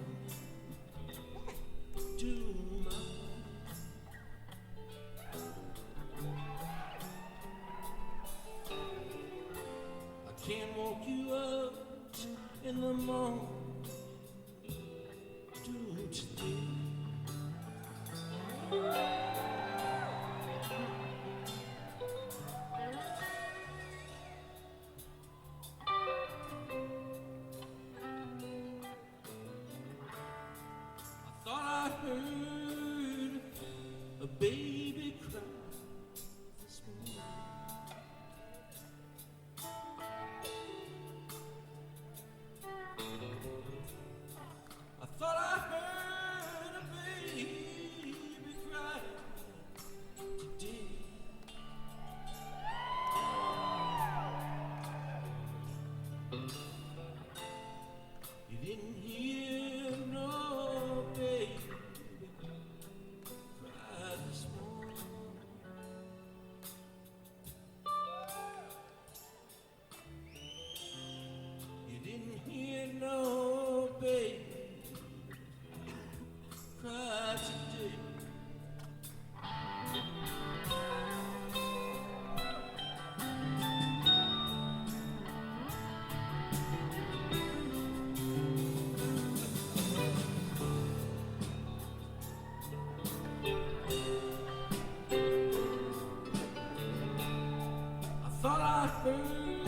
dew, I can't walk you out in the morning dew today. I thought I heard a baby cry this morning. I thought I heard a baby cry today. You didn't hear no baby cry this morning. You didn't hear no baby cry today. I thought I heard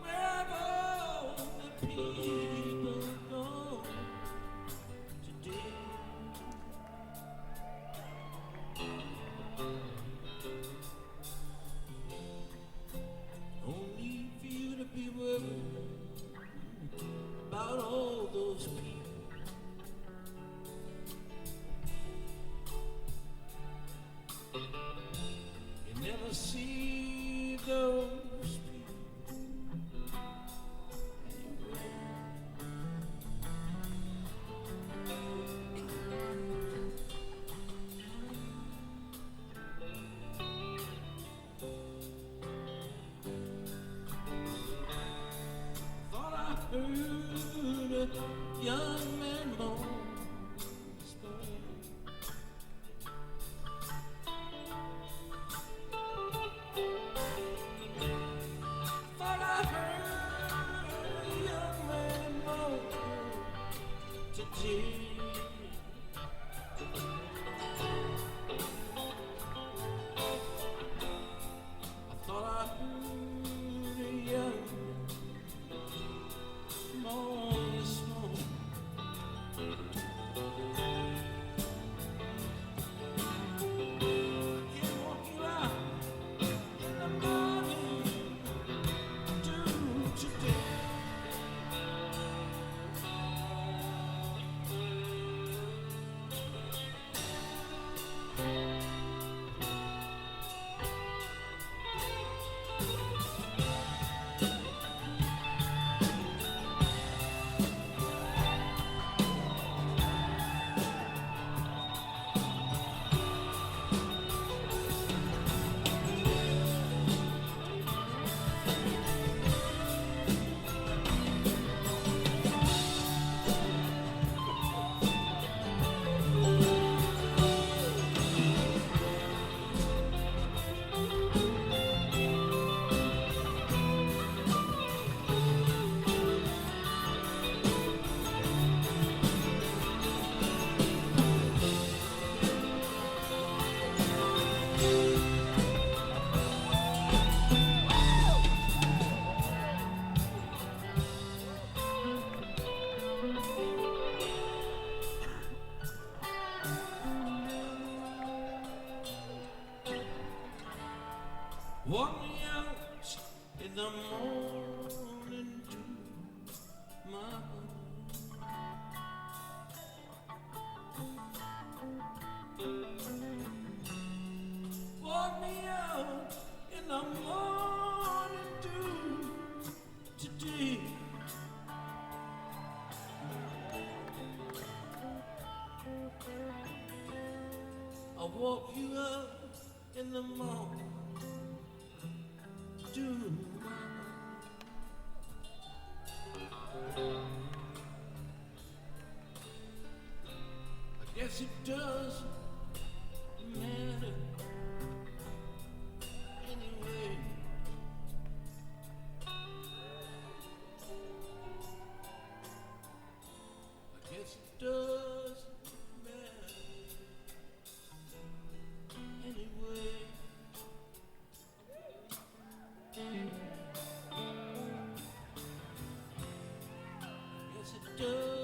where have all the people gone today? No need for you to be worried about all those people. You never see those people anywhere. Thought I heard a young man moan this morning. Thought I heard a young man moan today. I thought I heard a young moan this morning. I can't walk you out in the morning dew today. Walk me out in the morning dew today. I'll walk you up in the morning dew. I guess it doesn't matter anyway. I guess it doesn't matter anyway. I guess it does.